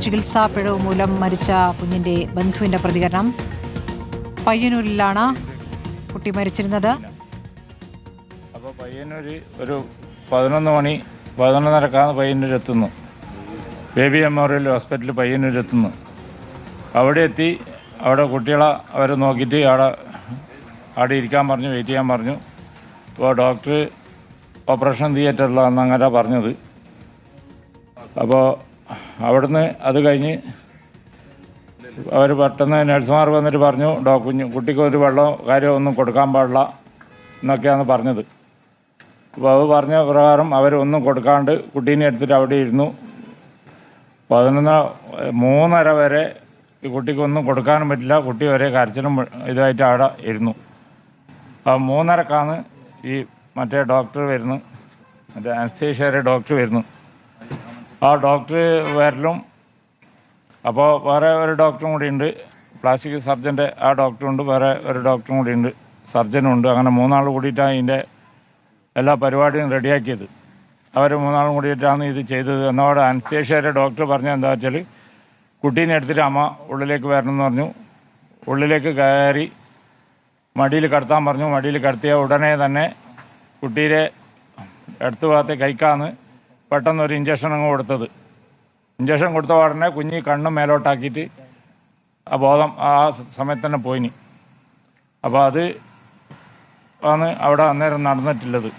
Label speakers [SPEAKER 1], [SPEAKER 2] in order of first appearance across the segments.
[SPEAKER 1] ചികിത്സാ പിഴവ് മൂലം മരിച്ച കുഞ്ഞിന്റെ ബന്ധുവിന്റെ പ്രതികരണം. പയ്യന്നൂരിലാണ് കുട്ടി മരിച്ചിരുന്നത്.
[SPEAKER 2] അപ്പോൾ പയ്യന്നൂര് ഒരു 11:30 പയ്യന്നൂർ എത്തുന്നു. ബേബി മെമ്മോറിയൽ ഹോസ്പിറ്റലിൽ പയ്യന്നൂർ എത്തുന്നു. അവിടെ എത്തി അവിടെ കുട്ടികളെ അവർ നോക്കിയിട്ട് അവിടെ ഇരിക്കാൻ പറഞ്ഞു, വെയിറ്റ് ചെയ്യാൻ പറഞ്ഞു. അപ്പോൾ ഡോക്ടർ ഓപ്പറേഷൻ തിയേറ്ററിലാണെന്ന് അങ്ങനെ പറഞ്ഞത്. അപ്പോൾ അവിടുന്ന് അത് കഴിഞ്ഞ് അവർ പെട്ടെന്ന് നഴ്സുമാർ വന്നിട്ട് പറഞ്ഞു, കുട്ടിക്ക് ഒരു വെള്ളം കാര്യമോ ഒന്നും കൊടുക്കാൻ പാടില്ല എന്നൊക്കെയാണ് പറഞ്ഞത്. അപ്പോൾ അത് പറഞ്ഞ പ്രകാരം അവരൊന്നും കൊടുക്കാണ്ട് കുട്ടീനെ എടുത്തിട്ട് അവിടെ ഇരുന്നു. 3:30 വരെ ഈ കുട്ടിക്കൊന്നും കൊടുക്കാനും പറ്റില്ല. കുട്ടി ഒരേ കരച്ചിലും ഇതായിട്ട് അവിടെ ഇരുന്നു. ആ 3:30 ഈ മറ്റേ ഡോക്ടർ വരുന്നു, മറ്റേ അനസ്തേഷ്യയുടെ ഡോക്ടർ വരുന്നു. ആ ഡോക്ടർ വരലും അപ്പോൾ വേറെ ഒരു ഡോക്ടറും കൂടി ഉണ്ട്, പ്ലാസ്റ്റിക് സർജൻ്റെ ആ ഡോക്ടറുണ്ട്, വേറെ ഒരു ഡോക്ടറും കൂടി ഉണ്ട്, സർജനും ഉണ്ട്. അങ്ങനെ 3 ആൾ കൂടിയിട്ടാണ് ഇതിൻ്റെ എല്ലാ പരിപാടിയും റെഡിയാക്കിയത്. അവർ 3 ആളും കൂടിയിട്ടാണ് ഇത് ചെയ്തത്. എന്നോട് അനസ്തേഷ്യയുടെ ഡോക്ടർ പറഞ്ഞത് എന്താ വെച്ചാൽ, കുട്ടീനെ എടുത്തിട്ട് അമ്മ ഉള്ളിലേക്ക് വരണമെന്ന് പറഞ്ഞു. ഉള്ളിലേക്ക് കയറി മടിയിൽ കിടത്താൻ പറഞ്ഞു. മടിയിൽ കിടത്തിയ ഉടനെ തന്നെ കുട്ടീരെ അടുത്ത ഭാഗത്തെ കൈക്കാന്ന് പെട്ടെന്നൊരു ഇഞ്ചക്ഷൻ അങ്ങ് കൊടുത്തത്. ഇഞ്ചക്ഷൻ കൊടുത്ത ഉടനെ കുഞ്ഞി കണ്ണും മേലോട്ടാക്കിയിട്ട് ആ ബോധം ആ സമയത്ത് തന്നെ പോയിനി. അപ്പോൾ അത് ആണ് അവിടെ അന്നേരം നടന്നിട്ടുള്ളത്.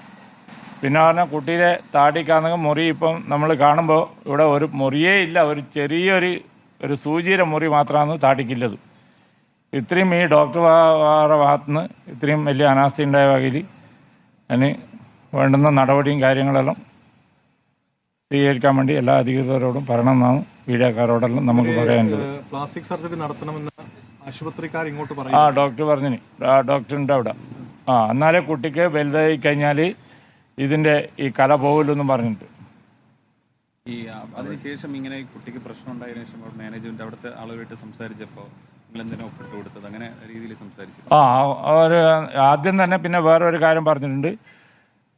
[SPEAKER 2] പിന്നെ പറഞ്ഞാൽ കുട്ടീരെ താടിക്കാണെങ്കിൽ മുറി ഇപ്പം നമ്മൾ കാണുമ്പോൾ ഇവിടെ ഒരു മുറിയേ ഇല്ല, ഒരു ചെറിയൊരു സൂചിയുടെ മുറി മാത്രമാണ് താടിക്കുള്ളത്. ഇത്രയും ഈ ഡോക്ടറുടെ ഭാഗത്തുനിന്ന് ഇത്രയും വലിയ അനാസ്ഥ ഉണ്ടായ വകയിൽ അതിന് വേണ്ടുന്ന നടപടിയും കാര്യങ്ങളെല്ലാം സ്വീകരിക്കാൻ വേണ്ടി എല്ലാ അധികൃതരോടും പറയണമെന്നാണ് മീഡിയക്കാരോടെല്ലാം നമുക്ക് പറയാനുള്ളത്.
[SPEAKER 3] പ്ലാസ്റ്റിക് സർജറി നടത്തണമെന്ന് ആശുപത്രിക്കാർ ഇങ്ങോട്ട് പറയും.
[SPEAKER 2] ആ ഡോക്ടർ പറഞ്ഞിന്, ആ ഡോക്ടറുണ്ട് അവിടെ. എന്നാലേ കുട്ടിക്ക് വലുതായി കഴിഞ്ഞാൽ ഇതിൻ്റെ ഈ കല പോകില്ലെന്നും പറഞ്ഞിട്ട്.
[SPEAKER 4] ഈ അതിനുശേഷം ഇങ്ങനെ കുട്ടിക്ക് പ്രശ്നം ഉണ്ടായതിനു ശേഷം മാനേജ്മെന്റ് അവിടുത്തെ ആളുകളായിട്ട് സംസാരിച്ചപ്പോൾ നിങ്ങളെന്തിനാ ഒപ്പിട്ട് കൊടുത്തത്, അങ്ങനെ രീതിയിൽ സംസാരിച്ചു?
[SPEAKER 2] അവർ ആദ്യം തന്നെ പിന്നെ വേറൊരു കാര്യം പറഞ്ഞിട്ടുണ്ട്.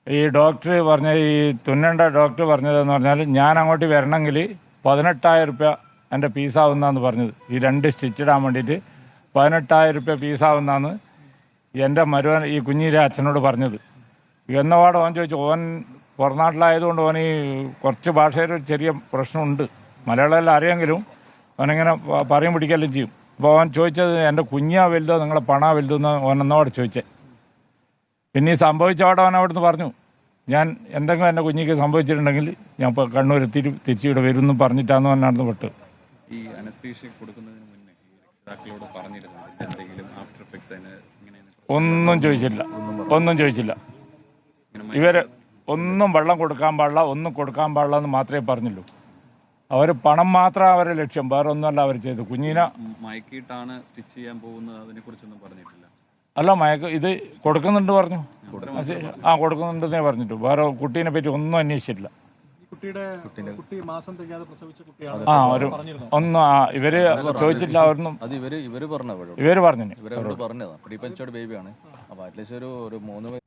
[SPEAKER 2] ഈ ഡോക്ടർ പറഞ്ഞ ഈ തുന്നേണ്ട ഡോക്ടർ പറഞ്ഞതെന്ന് പറഞ്ഞാൽ, ഞാൻ അങ്ങോട്ട് വരണമെങ്കിൽ 18,000 രൂപ എൻ്റെ ഫീസാവുന്നതെന്ന് പറഞ്ഞത്. ഈ 2 സ്റ്റിച്ചിടാൻ വേണ്ടിയിട്ട് 18,000 രൂപ ഫീസാവുന്നതെന്ന് എൻ്റെ മരുവൻ ഈ കുഞ്ഞിൻ്റെ അച്ഛനോട് പറഞ്ഞത്. എന്നപാട് ഓൻ ചോദിച്ചു, ഓൻ പുറനാട്ടിലായതുകൊണ്ട് ഓൻ ഈ കുറച്ച് ഭാഷയിൽ ചെറിയ പ്രശ്നമുണ്ട്, മലയാളമെല്ലാം അറിയാമെങ്കിലും ഓനിങ്ങനെ പറയും പിടിക്കെല്ലാം ചെയ്യും. അപ്പോൾ ഓൻ ചോദിച്ചത്, എൻ്റെ കുഞ്ഞാ വലുതോ നിങ്ങളെ പണാ വലുതോ എന്ന് ഓൻ എന്നോട് ചോദിച്ചേ. പിന്നെ ഈ സംഭവിച്ചവിടെ അവൻ അവിടുന്ന് പറഞ്ഞു, ഞാൻ എന്തെങ്കിലും എൻ്റെ കുഞ്ഞിക്ക് സംഭവിച്ചിട്ടുണ്ടെങ്കിൽ ഞാൻ ഇപ്പോൾ കണ്ണൂർ തിരിച്ചു ഇവിടെ വരുമെന്നും പറഞ്ഞിട്ടാന്ന് പറഞ്ഞായിരുന്നു വിട്ട്.
[SPEAKER 4] ഈ അനസ്തീഷ്യ കൊടുക്കുന്നതിന് മുന്നേ രക്ഷിതാക്കളോട് പറഞ്ഞിരുന്നു എന്തെങ്കിലും ആഫ്റ്റർ എഫക്ട്സ്
[SPEAKER 2] ഒന്നും ചോദിച്ചില്ല. ഇവർ ഒന്നും വെള്ളം കൊടുക്കാൻ പാടില്ല, ഒന്നും കൊടുക്കാൻ പാടില്ല എന്ന് മാത്രമേ പറഞ്ഞുള്ളൂ. അവർ പണം മാത്രം അവരുടെ ലക്ഷ്യം, വേറെ ഒന്നുമല്ല അവർ ചെയ്തു. കുഞ്ഞിനെ
[SPEAKER 4] മയക്കിയിട്ടാണ് സ്റ്റിച്ച് ചെയ്യാൻ പോകുന്നത്, അതിനെ കുറിച്ചൊന്നും പറഞ്ഞിട്ടില്ല.
[SPEAKER 2] അല്ല, ഇത് കൊടുക്കുന്നുണ്ട് പറഞ്ഞു. കൊടുക്കുന്നുണ്ടെന്നേ പറഞ്ഞിട്ടു. വേറെ കുട്ടീനെ പറ്റി ഒന്നും അന്വേഷിച്ചിട്ടില്ല. ഇവര് ചോദിച്ചിട്ടില്ല. അവരൊന്നും
[SPEAKER 5] ഇവര് പറഞ്ഞു
[SPEAKER 2] ഇവര് പറഞ്ഞു
[SPEAKER 5] ബേബിയാണ്. അപ്പൊ അറ്റ്ലീസ്റ്റ് ഒരു 3